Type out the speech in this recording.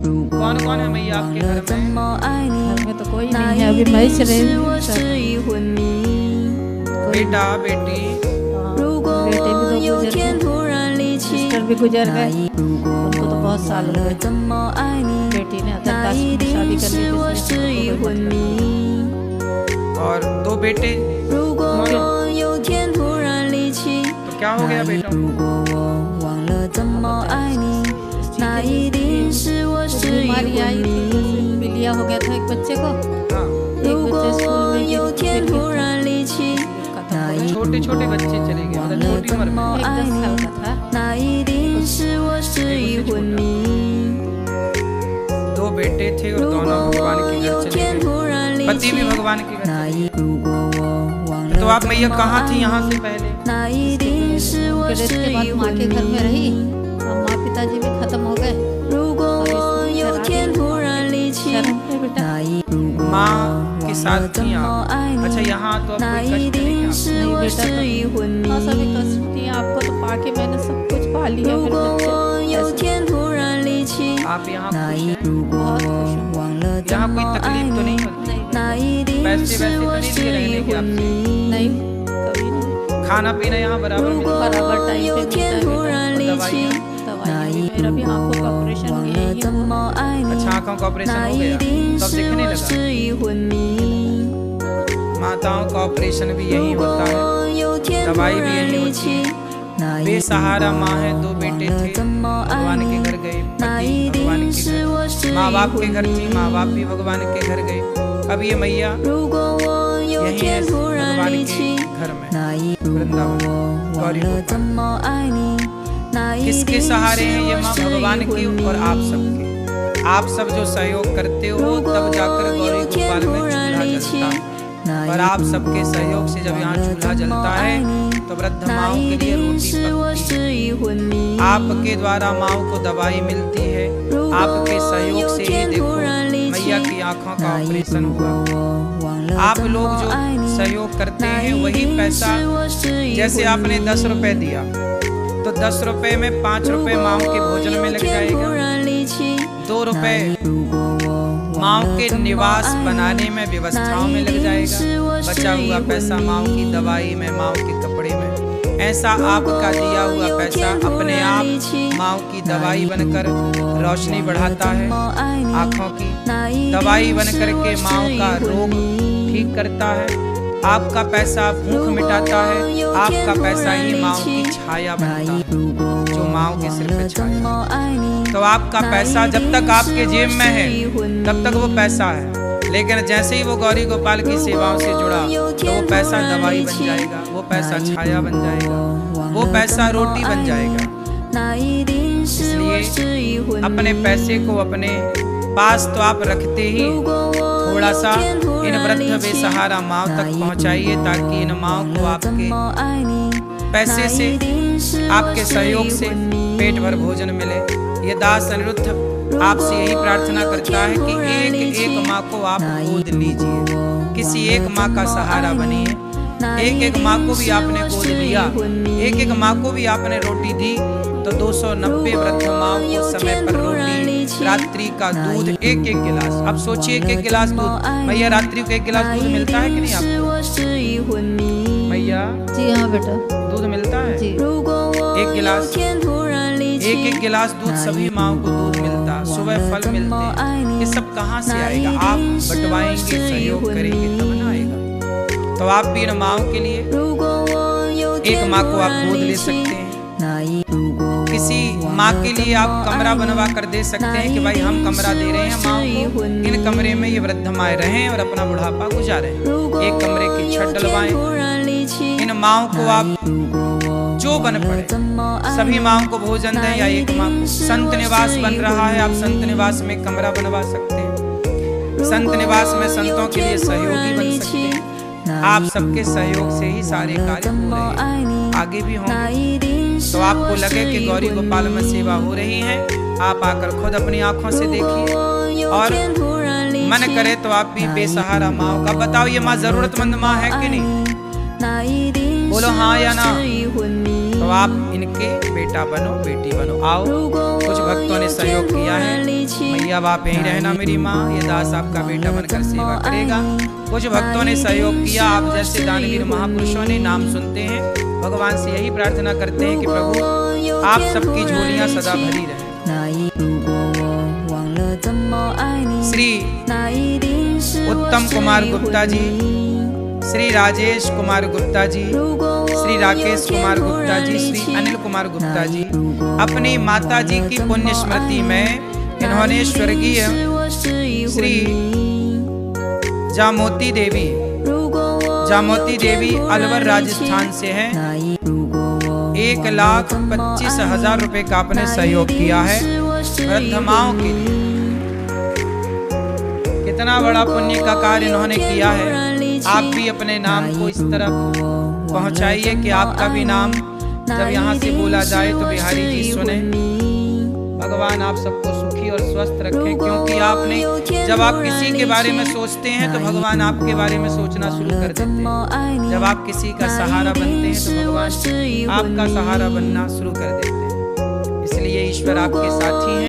कौन कौन है मैया आपके घर में? घर में तो कोई नहीं है, अभी मैं ही रही बेटा बेटी बेटे भी दो गुजर गए, सिस्टर भी गुजर गए, उनको तो बहुत साल हो गए। बेटी ने 10 में शादी कर ली और 2 बेटे। तो क्या हो गया बेटा? बीमारी आई थी, पीलिया हो गया था एक बच्चे को, हाँ, एक बच्चे स्कूल में छोटे छोटे बच्चे चले गए, मतलब छोटी उम्र में। एक 10 साल का था। 2 बेटे थे और दोनों भगवान के घर चले गए, पति भी भगवान के घर चले गए। तो आप मैया कहाँ थी यहाँ से पहले? उनके डेथ के बाद माँ के घर में रही, और माँ पिताजी भी खत्म हो गए। माँ के साथ थी आप? अच्छा, यहाँ तो अब कोई कष्ट नहीं है आपको? नहीं बेटा, तो हाँ सभी कष्ट थी, आपको तो पाके मैंने सब कुछ पा लिया, मेरे बच्चे। आप यहाँ खुश हैं? बहुत खुश हूँ। यहाँ कोई तकलीफ तो नहीं होती? पैसे वैसे तो नहीं दिए रहने के आपसे? नहीं, कभी नहीं। खाना पीना यहाँ बराबर मिलता है? बराबर टाइम पे मिलता है बेटा। दवाइयाँ? दवाई मेरा भी आंखों का ऑपरेशन हो गया है। अच्छा, आँखों का ऑपरेशन हो गया तब दिखने लगा? माताओं का ऑपरेशन भी यही होता है, दवाई भी यही होती है। बेसहारा माँ है, 2 बेटे थे, भगवान के घर गए, पति भगवान के घर, माँ बाप के घर थी, माँ बाप भी भगवान के घर गए। अब ये मैया यही है भगवान के घर में, वृंदावन गौरी गोपाल। किसके सहारे हैं ये माँ? भगवान के और आप सबके। आप सब जो सहयोग करते हो तब जाकर गौरी गोपाल में चूल्हा जलता है, और आप सबके सहयोग से जब यहाँ चूल्हा जलता है तो वृद्ध माओ के लिए रोटी पकती है, आपके द्वारा माओ को दवाई मिलती है, आपके सहयोग से ही देखो मैया की आंखों का ऑपरेशन हुआ। आप लोग जो सहयोग करते हैं वही पैसा, जैसे आपने 10 रुपए दिया तो 10 रुपए में 5 रुपए माओ के भोजन में लग जाएगा, 2 रुपए माओ के निवास बनाने में व्यवस्थाओं में लग जाएगा, बचा हुआ पैसा माओ की दवाई में, माओ के कपड़े में। ऐसा आपका दिया हुआ पैसा अपने आप माओ की दवाई बनकर रोशनी बढ़ाता है, आँखों की दवाई बनकर के माओ का रोग ठीक करता है। आपका पैसा भूख मिटाता है, आपका पैसा ही माओ की छाया बनता है, जो माओ के सिर पे छाया। तो आपका पैसा जब तक आपके जेब में है तब तक वो पैसा है, लेकिन जैसे ही वो गौरी गोपाल की सेवाओं से जुड़ा तो वो पैसा दवाई बन जाएगा, वो पैसा छाया बन जाएगा, वो पैसा रोटी बन जाएगा। इसलिए अपने पैसे को अपने पास तो आप रखते ही थोड़ा सा इन वृद्ध बेसहारा माँ तक पहुँचाइए, ताकि इन माँ को आपके पैसे से, आपके सहयोग से पेट भर भोजन मिले। ये दास अनिरुद्ध आपसे यही प्रार्थना करता है कि एक एक माँ को आप गोद लीजिए, किसी एक माँ का सहारा बनिए। एक एक माँ को भी आपने गोद लिया, एक एक माँ को भी आपने रोटी दी, तो 290 वृद्ध माँ को समय पर रोटी, रात्रि का दूध 1-1 गिलास। अब सोचिए 1-1 गिलास दूध, मैया रात्रि को 1 गिलास दूध मिलता है कि नहीं आपको? मैया जी हाँ बेटा, दूध मिलता है जी। 1 गिलास, 1-1 गिलास दूध सभी माँ को दूध मिलता, सुबह फल मिलते हैं। ये सब कहाँ से आएगा? आप बंटवाएंगे, सहयोग करेंगे तब ना आएगा। तो आप भी इन माँ के लिए एक माँ को आप गोद ले सकते हैं, किसी माँ के लिए आप कमरा बनवा कर दे सकते हैं कि भाई हम कमरा दे रहे हैं माँ को, इन कमरे में ये वृद्ध माएँ रहें और अपना बुढ़ापा गुजारें। एक कमरे की छत डलवाएं, इन माँ को आप जो बन पड़े सभी माँ को भोजन दें, या एक माँ को। संत निवास बन रहा है, आप संत निवास में कमरा बनवा सकते हैं, संत निवास में संतों के लिए सहयोगी बन सकते हैं। आप सबके सहयोग से ही सारे कार्य हो रहे हैं, आगे भी होंगे। तो आपको लगे कि गौरी गोपाल में सेवा हो रही है, आप आकर खुद अपनी आंखों से देखिए, और मन करे तो आप भी बेसहारा माँ का, बताओ ये माँ जरूरतमंद माँ है कि नहीं? बोलो हाँ या ना। तो आप इनके बेटा बनो, बेटी बनो। आओ, कुछ भक्तों ने सहयोग किया है। मैया आप यहीं रहना मेरी माँ, ये दास आपका बेटा बनकर सेवा करेगा। कुछ भक्तों ने सहयोग किया। आप जैसे दानवीर महापुरुषों ने नाम सुनते हैं, भगवान से यही प्रार्थना करते हैं कि प्रभु आप सबकी झोलियां सदा भरी रहे। श्री उत्तम कुमार गुप्ता जी, श्री राजेश कुमार गुप्ता जी, श्री राकेश कुमार गुप्ता जी, श्री अनिल कुमार गुप्ता जी, अपनी माता जी की पुण्य स्मृति में इन्होंने स्वर्गीय श्री जामोती देवी अलवर राजस्थान से हैं, 1,25,000 रुपए का आपने सहयोग किया है वृद्धमाओं के लिए। कितना बड़ा पुण्य का कार्य इन्होंने किया है। आप भी अपने नाम को इस तरफ पहुंचाइए कि आपका भी नाम जब यहाँ से बोला जाए तो बिहारी जी सुने। भगवान आप सबको सुखी और स्वस्थ रखें, क्योंकि आपने जब आप किसी के बारे में सोचते हैं तो भगवान आपके बारे में सोचना शुरू कर देते हैं। जब आप किसी का सहारा बनते हैं तो भगवान आपका सहारा बनना शुरू कर देते हैं। इसलिए ईश्वर आपके साथी हैं।